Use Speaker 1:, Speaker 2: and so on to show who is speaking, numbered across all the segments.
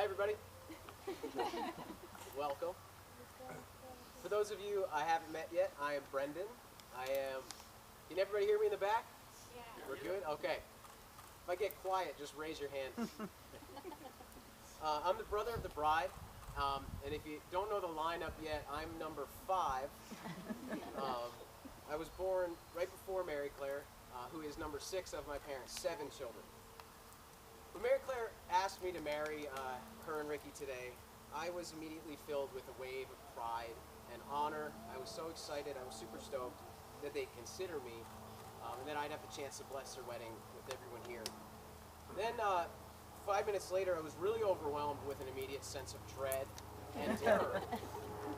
Speaker 1: everybody. Welcome. For those of you I haven't met yet, I am Brendan. Can everybody hear me in the back?
Speaker 2: Yeah.
Speaker 1: We're good? Okay. If I get quiet, just raise your hand. I'm the brother of the bride, and if you don't know the lineup yet, I'm number 5. I was born right before Mary Claire, who is number 6 of my parents' 7 children. When Mary Claire asked me to marry her and Ricky today, I was immediately filled with a wave of pride and honor. I was so excited, I was super stoked that they'd consider me, and that I'd have the chance to bless their wedding with everyone here. Then, 5 minutes later, I was really overwhelmed with an immediate sense of dread and terror,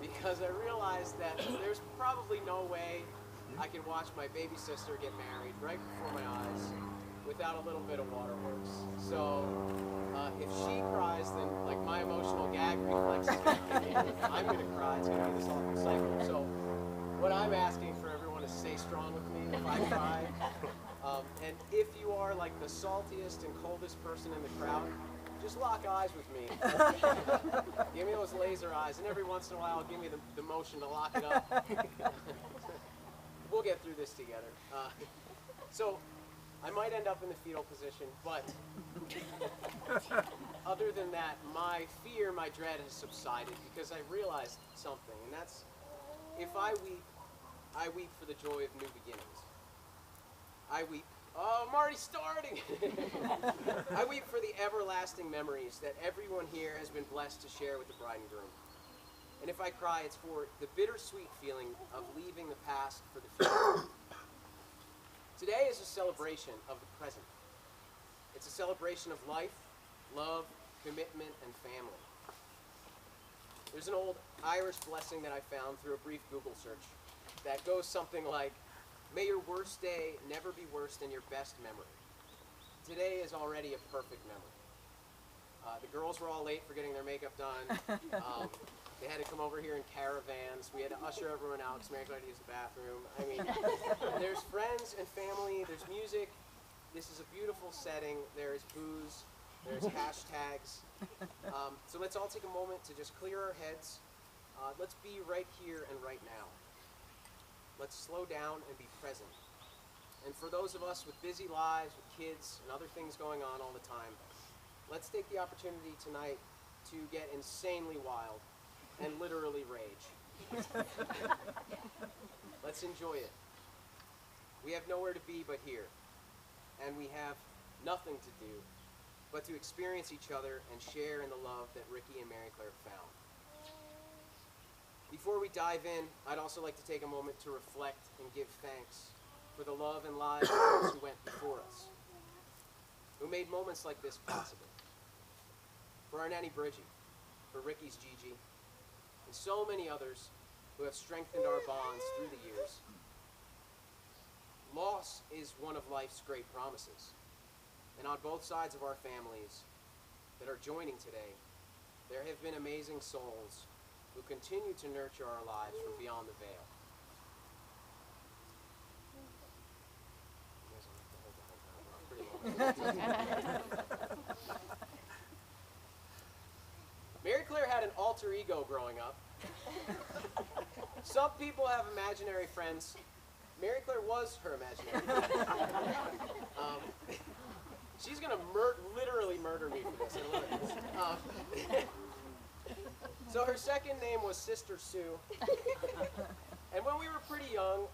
Speaker 1: because I realized that there's probably no way I can watch my baby sister get married right before my eyes without a little bit of waterworks. So if she cries, then like my emotional gag reflex is going to kick in. I'm going to cry. It's going to be this awful cycle. So what I'm asking for everyone is stay strong with me if I cry. And if you are like the saltiest and coldest person in the crowd, just lock eyes with me. Give me those laser eyes, and every once in a while, give me the motion to lock it up. We'll get through this together. So I might end up in the fetal position, but other than that, my fear, my dread has subsided because I realized something, and that's if I weep for the joy of new beginnings. I weep. Oh, I'm already starting. I weep for the everlasting memories that everyone here has been blessed to share with the bride and groom. And if I cry, it's for the bittersweet feeling of leaving the past for the future. Today is a celebration of the present. It's a celebration of life, love, commitment, and family. There's an old Irish blessing that I found through a brief Google search that goes something like, "May your worst day never be worse than your best memory." Today is already a perfect memory. The girls were all late for getting their makeup done. They had to come over here in caravans. We had to usher everyone out because Mary Claire had to use the bathroom. I mean, there's friends and family, there's music. This is a beautiful setting. There's booze, there's hashtags. So let's all take a moment to just clear our heads. Let's be right here and right now. Let's slow down and be present. And for those of us with busy lives, with kids and other things going on all the time, let's take the opportunity tonight to get insanely wild and literally rage. Let's enjoy it. We have nowhere to be but here, and we have nothing to do but to experience each other and share in the love that Ricky and Mary Claire found. Before we dive in, I'd also like to take a moment to reflect and give thanks for the love and lives of those who went before us, who made moments like this possible. For our nanny Bridgie, for Ricky's Gigi, and so many others who have strengthened our bonds through the years. Loss is one of life's great promises, and on both sides of our families that are joining today, there have been amazing souls who continue to nurture our lives from beyond the veil. You guys don't have to hold the whole time. Mary Claire had an alter ego growing up. Some people have imaginary friends. Mary Claire was her imaginary friend. She's going to literally murder me for this. I love it. So her second name was Sister Sue. And when we were pretty young,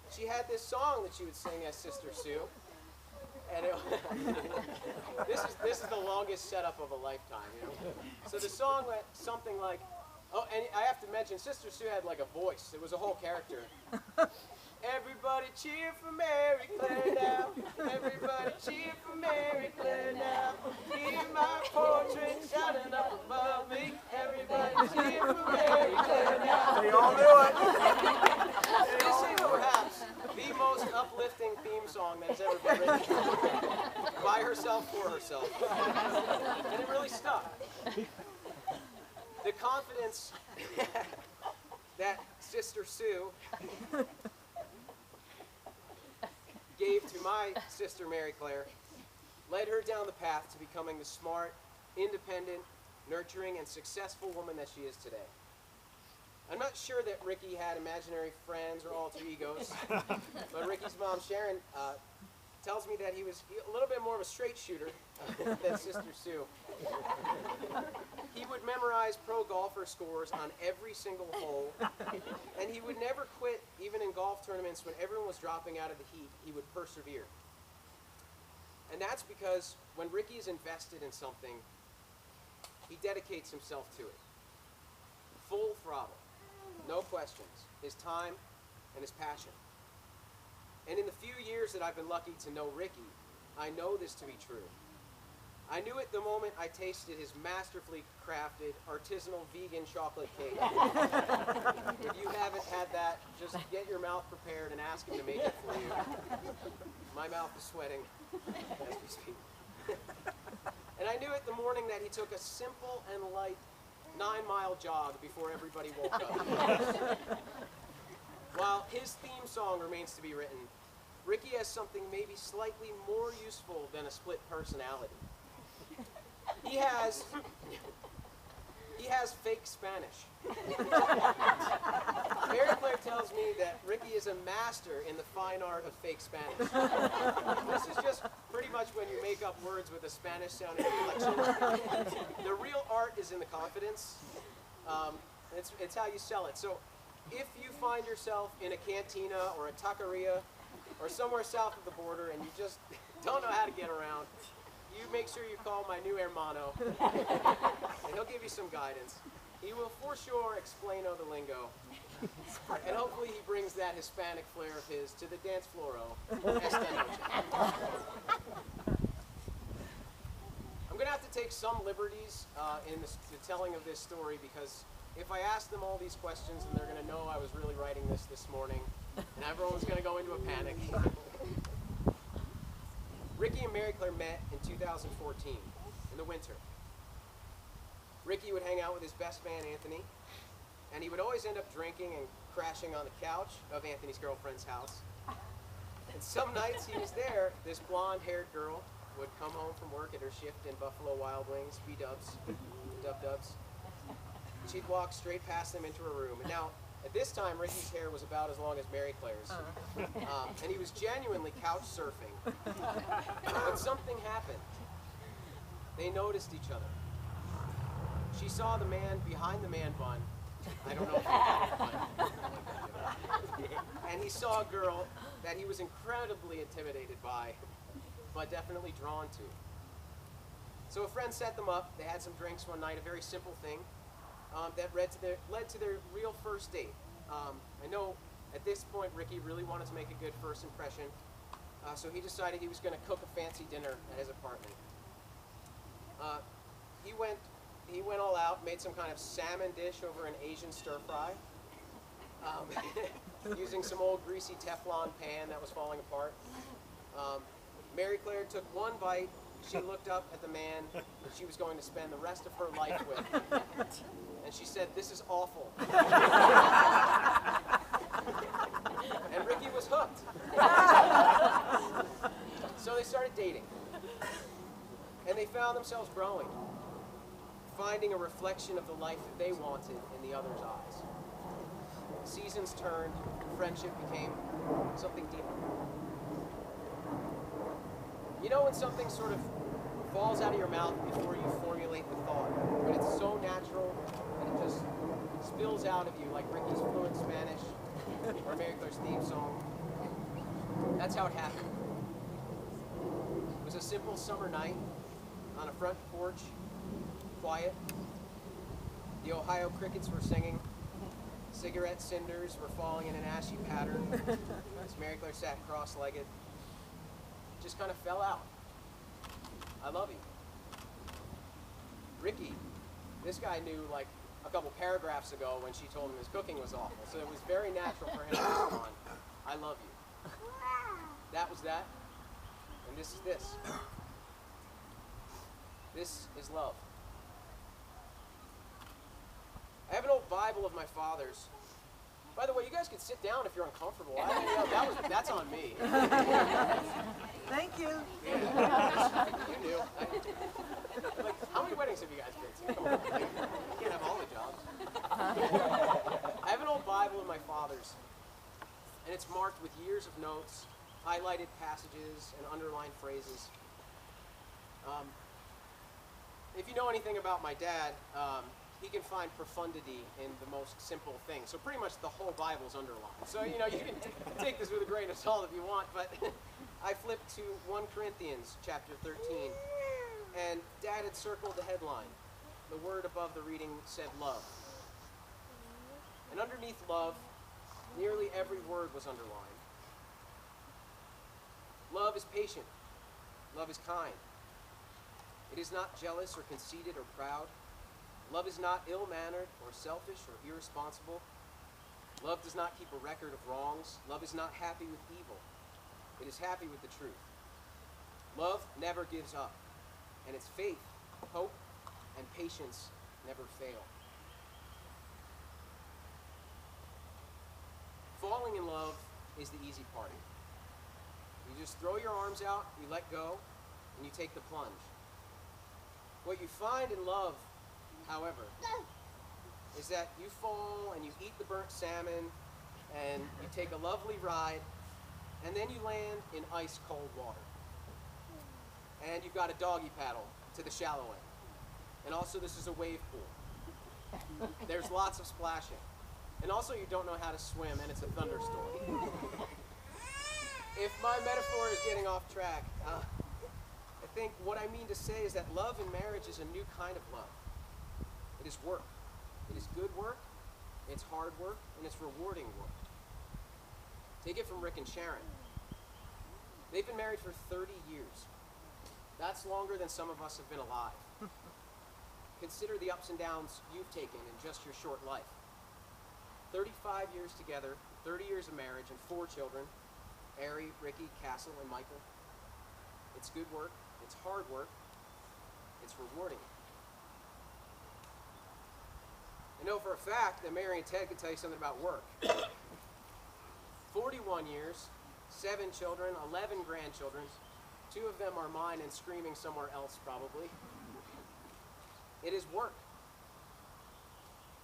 Speaker 1: she had this song that she would sing as Sister Sue. And this is the longest setup of a lifetime, you know. So the song went something like, oh, and I have to mention, Sister Sue had like a voice. It was a whole character. Everybody cheer for Mary Claire now. Everybody cheer for Mary Claire now. Hear my portrait shining up above me. Everybody cheer for Mary Claire now.
Speaker 3: They all knew it.
Speaker 1: This is perhaps the most uplifting theme song that has ever been written by herself for herself. And it really stuck. The confidence that Sister Sue gave to my sister Mary Claire led her down the path to becoming the smart, independent, nurturing, and successful woman that she is today. I'm not sure that Ricky had imaginary friends or alter egos, but Ricky's mom, Sharon, tells me that he was a little bit more of a straight shooter than Sister Sue. He would memorize pro golfer scores on every single hole, and he would never quit, even in golf tournaments when everyone was dropping out of the heat. He would persevere. And that's because when Ricky is invested in something, he dedicates himself to it. Full throttle, no questions, his time and his passion. And in the few years that I've been lucky to know Ricky, I know this to be true. I knew it the moment I tasted his masterfully crafted artisanal vegan chocolate cake. If you haven't had that, just get your mouth prepared and ask him to make it for you. My mouth is sweating as we speak. And I knew it the morning that he took a simple and light 9-mile jog before everybody woke up. While his theme song remains to be written, Ricky has something maybe slightly more useful than a split personality. He has fake Spanish. Mary Claire tells me that Ricky is a master in the fine art of fake Spanish. This is just pretty much when you make up words with a Spanish-sounding inflection. The real art is in the confidence. It's how you sell it. So if you find yourself in a cantina or a taqueria or somewhere south of the border and you just don't know how to get around, you make sure you call my new hermano, and he'll give you some guidance. He will for sure explain the lingo, and hopefully he brings that Hispanic flair of his to the dance floor esta noche. I'm going to have to take some liberties in the telling of this story, because if I ask them all these questions, then they're going to know I was really writing this morning, and everyone's going to go into a panic. Ricky and Mary Claire met in 2014, in the winter. Ricky would hang out with his best man, Anthony, and he would always end up drinking and crashing on the couch of Anthony's girlfriend's house. And some nights he was there, this blonde-haired girl would come home from work at her shift in Buffalo Wild Wings, B-dubs, dub-dubs. She'd walk straight past them into her room. And now, at this time, Ricky's hair was about as long as Mary Claire's, and he was genuinely couch surfing. But something happened. They noticed each other. She saw the man behind the man bun. I don't know if he had a bun. And he saw a girl that he was incredibly intimidated by, but definitely drawn to. So a friend set them up. They had some drinks one night, a very simple thing. That led to their real first date. I know at this point Ricky really wanted to make a good first impression, so he decided he was going to cook a fancy dinner at his apartment. He went all out, made some kind of salmon dish over an Asian stir fry, using some old greasy Teflon pan that was falling apart. Mary Claire took one bite. She looked up at the man that she was going to spend the rest of her life with. And she said, "This is awful." And Ricky was hooked. So they started dating. And they found themselves growing, finding a reflection of the life that they wanted in the other's eyes. Seasons turned, friendship became something deeper. You know when something sort of falls out of your mouth before you formulate the thought, but it's so natural that it just spills out of you, like Ricky's fluent Spanish or Mary Claire's theme song? That's how it happened. It was a simple summer night on a front porch, quiet. The Ohio crickets were singing. Cigarette cinders were falling in an ashy pattern as Mary Claire sat cross-legged. Just kind of fell out. I love you. Ricky, this guy knew like a couple paragraphs ago when she told him his cooking was awful, so it was very natural for him to respond, "I love you." That was that, and this is this. This is love. I have an old Bible of my father's, By the way, you guys can sit down if you're uncomfortable. That's on me.
Speaker 2: Thank you.
Speaker 1: You knew. Like, how many weddings have you guys been to? Come on. You can't have all the jobs. I have an old Bible in my father's, and it's marked with years of notes, highlighted passages, and underlined phrases. If you know anything about my dad, he can find profundity in the most simple things. So pretty much the whole Bible's underlined. So, you can take this with a grain of salt if you want, but I flipped to 1 Corinthians chapter 13, and Dad had circled the headline. The word above the reading said love. And underneath love, nearly every word was underlined. Love is patient. Love is kind. It is not jealous or conceited or proud. Love is not ill-mannered or selfish or irresponsible. Love does not keep a record of wrongs. Love is not happy with evil. It is happy with the truth. Love never gives up, and its faith, hope, and patience never fail. Falling in love is the easy part. You just throw your arms out, you let go, and you take the plunge. What you find in love, however, is that you fall and you eat the burnt salmon and you take a lovely ride and then you land in ice cold water. And you've got a doggy paddle to the shallow end. And also this is a wave pool. There's lots of splashing. And also you don't know how to swim and it's a thunderstorm. If my metaphor is getting off track, I think what I mean to say is that love in marriage is a new kind of love. It is work. It is good work, it's hard work, and it's rewarding work. Take it from Rick and Sharon. They've been married for 30 years. That's longer than some of us have been alive. Consider the ups and downs you've taken in just your short life. 35 years together, 30 years of marriage, and 4 children, Ari, Ricky, Castle, and Michael. It's good work, it's hard work, it's rewarding. I know for a fact that Mary and Ted can tell you something about work. 41 years, 7 children, 11 grandchildren. 2 of them are mine and screaming somewhere else probably. It is work.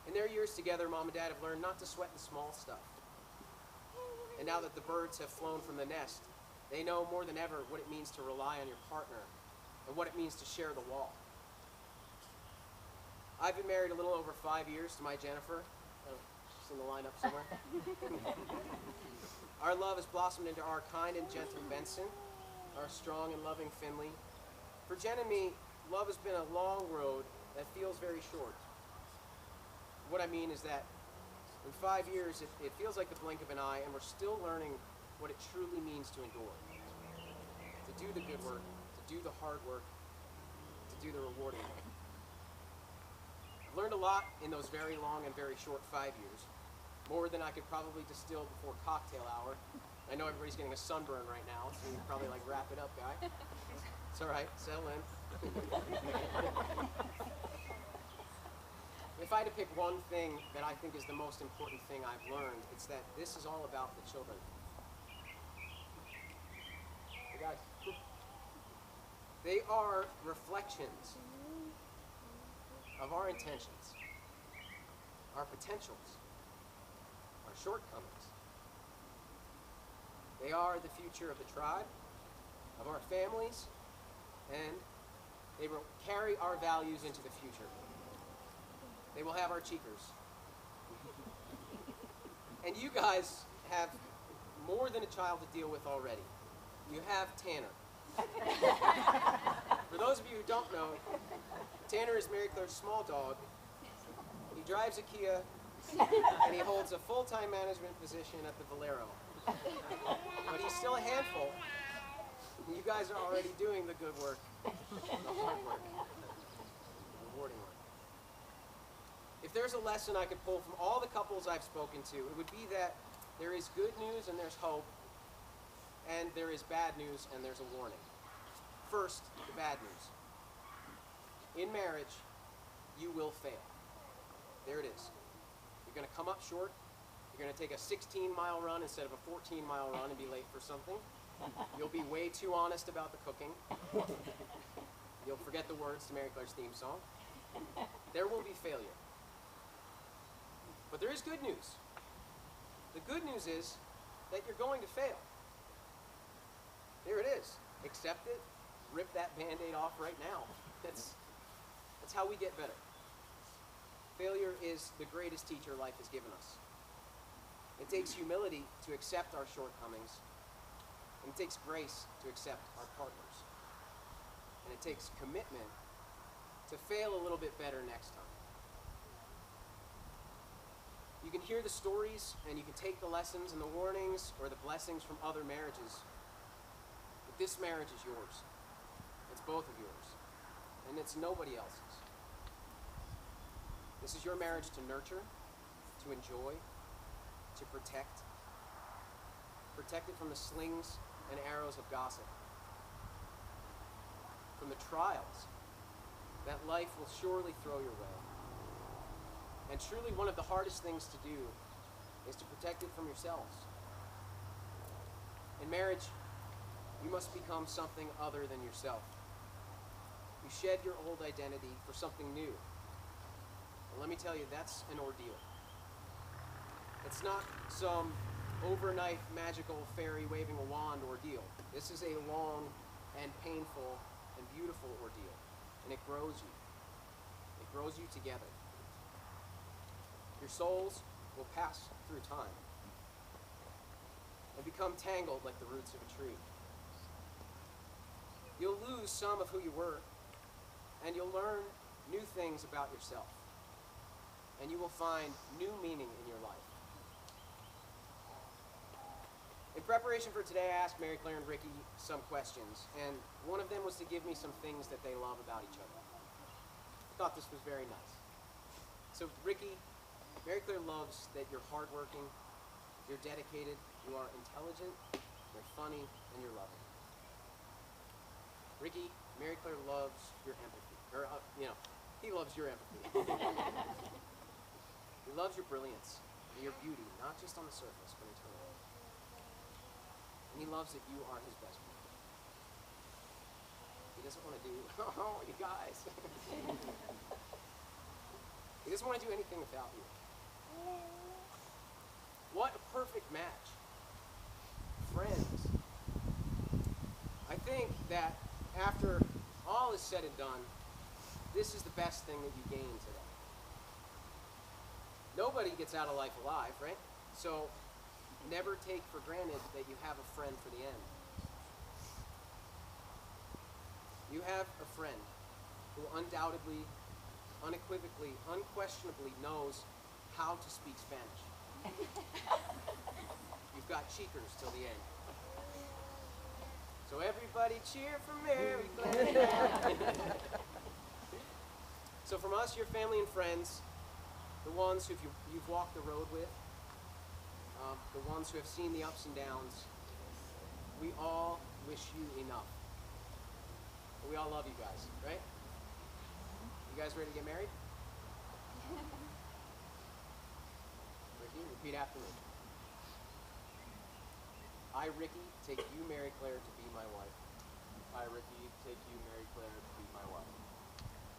Speaker 1: In their years together, Mom and Dad have learned not to sweat the small stuff. And now that the birds have flown from the nest, they know more than ever what it means to rely on your partner and what it means to share the wall. I've been married a little over 5 years to my Jennifer. Oh, she's in the lineup somewhere. Our love has blossomed into our kind and gentle Benson, our strong and loving Finley. For Jen and me, love has been a long road that feels very short. What I mean is that in 5 years, it feels like the blink of an eye, and we're still learning what it truly means to endure. To do the good work, to do the hard work, to do the rewarding work. I've learned a lot in those very long and very short 5 years. More than I could probably distill before cocktail hour. I know everybody's getting a sunburn right now, so you can probably wrap it up, guy. It's all right, settle in. If I had to pick one thing that I think is the most important thing I've learned, it's that this is all about the children. Hey guys. They are reflections of our intentions, our potentials, our shortcomings. They are the future of the tribe, of our families, and they will carry our values into the future. They will have our cheekers. And you guys have more than a child to deal with already. You have Tanner. For those of you who don't know, Tanner is Mary Claire's small dog. He drives a Kia, and he holds a full-time management position at the Valero. But he's still a handful. And you guys are already doing the good work, the hard work, the rewarding work. If there's a lesson I could pull from all the couples I've spoken to, it would be that there is good news and there's hope, and there is bad news and there's a warning. First, the bad news. In marriage, you will fail. There it is. You're going to come up short. You're going to take a 16-mile run instead of a 14-mile run and be late for something. You'll be way too honest about the cooking. You'll forget the words to Mary Claire's theme song. There will be failure. But there is good news. The good news is that you're going to fail. There it is. Accept it. Rip that Band-Aid off right now. That's how we get better. Failure is the greatest teacher life has given us. It takes humility to accept our shortcomings, and it takes grace to accept our partners. And it takes commitment to fail a little bit better next time. You can hear the stories, and you can take the lessons and the warnings or the blessings from other marriages. But this marriage is yours. It's both of yours. And it's nobody else's. This is your marriage to nurture, to enjoy, to protect. Protect it from the slings and arrows of gossip. From the trials that life will surely throw your way. And truly one of the hardest things to do is to protect it from yourselves. In marriage, you must become something other than yourself. You shed your old identity for something new. And let me tell you, that's an ordeal. It's not some overnight magical fairy waving a wand ordeal. This is a long and painful and beautiful ordeal. And it grows you. It grows you together. Your souls will pass through time and become tangled like the roots of a tree. You'll lose some of who you were, and you'll learn new things about yourself. And you will find new meaning in your life. In preparation for today, I asked Mary Claire and Ricky some questions, and one of them was to give me some things that they love about each other. I thought this was very nice. So, Ricky, Mary Claire loves that you're hardworking, you're dedicated, you are intelligent, you're funny, and you're loving. Ricky, Mary Claire loves your empathy. Or, he loves your empathy. He loves your brilliance and your beauty, not just on the surface, but internally. And he loves that you are his best friend. He doesn't want to do, oh, you guys. He doesn't want to do anything without you. What a perfect match. Friends. I think that after all is said and done, this is the best thing that you gain today. Nobody gets out of life alive, right? So never take for granted that you have a friend for the end. You have a friend who undoubtedly, unequivocally, unquestionably knows how to speak Spanish. You've got cheekers till the end. So everybody cheer for Mary Claire. So from us, your family and friends, the ones who you've walked the road with, the ones who have seen the ups and downs, we all wish you enough. But we all love you guys, right? You guys ready to get married? Ricky, repeat after me. I, Ricky, take you, Mary Claire, to be my wife.
Speaker 3: I, Ricky, take you, Mary Claire, to be my wife.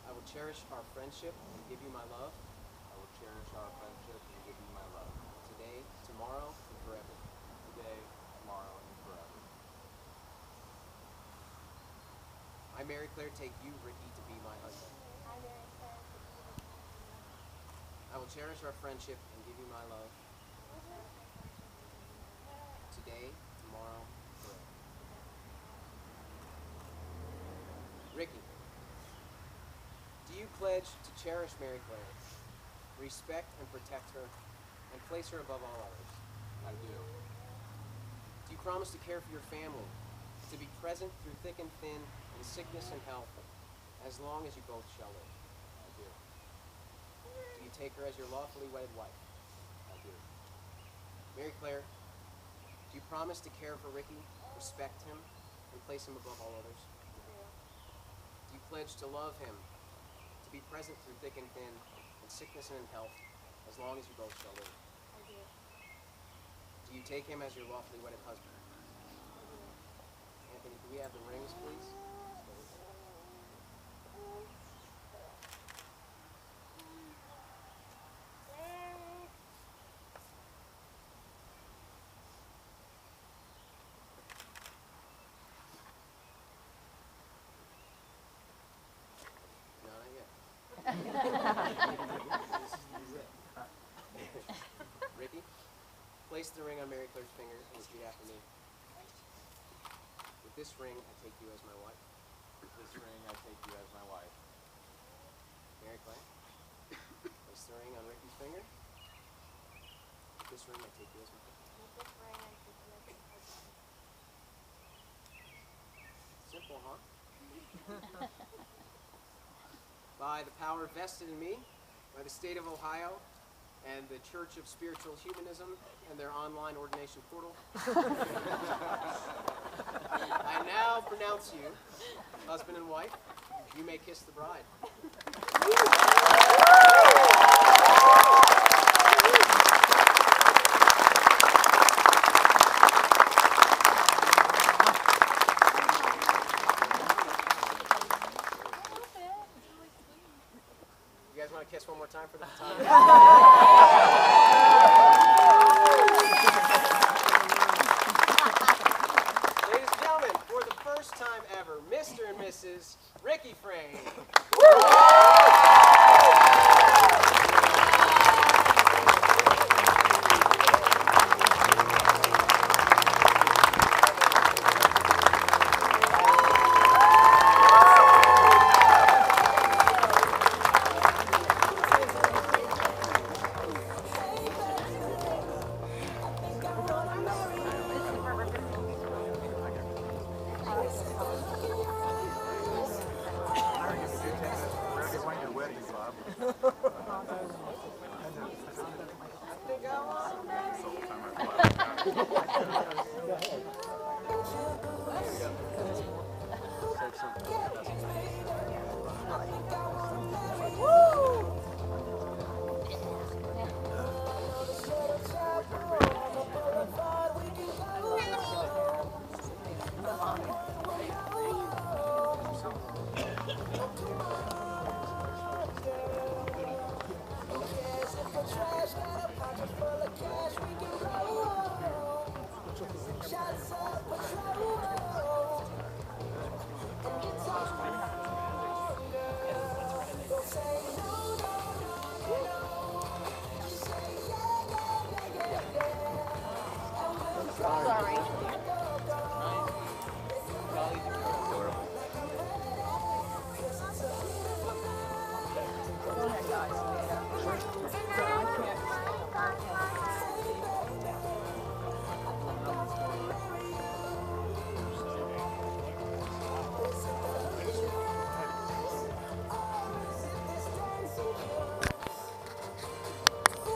Speaker 1: I will cherish our friendship and give you my love.
Speaker 3: I will cherish our friendship and give you my love.
Speaker 1: Today, tomorrow, and forever.
Speaker 3: Today, tomorrow, and forever.
Speaker 1: I, Mary Claire, take you, Ricky, to be my husband. I will cherish our friendship and give you my love. Today, tomorrow, forever. Ricky, do you pledge to cherish Mary Claire, respect and protect her, and place her above all others?
Speaker 3: I do.
Speaker 1: Do you promise to care for your family, to be present through thick and thin, in sickness and health, as long as you both shall live?
Speaker 3: I do.
Speaker 1: Do you take her as your lawfully wedded wife?
Speaker 3: I do.
Speaker 1: Mary Claire, do you promise to care for Ricky, respect him, and place him above all others? Do you pledge to love him, to be present through thick and thin, in sickness and in health, as long as you both shall live?
Speaker 4: I do.
Speaker 1: Do you take him as your lawfully wedded husband? Anthony, do we have the rings, please? No, not yet. Ricky, place the ring on Mary Claire's finger and repeat after me. With this ring, I take you as my wife.
Speaker 3: With this ring, I take you as my wife.
Speaker 1: Mary Claire, place the ring on Ricky's finger. With this ring, I take you as my husband. Simple, huh? By the power vested in me by the state of Ohio and the Church of Spiritual Humanism and their online ordination portal, I now pronounce you husband and wife. You may kiss the bride. You guys want to kiss one more time for the photographer? Ladies and gentlemen, for the first time ever, Mr. and Mrs. Ricky Frame.
Speaker 3: Say something.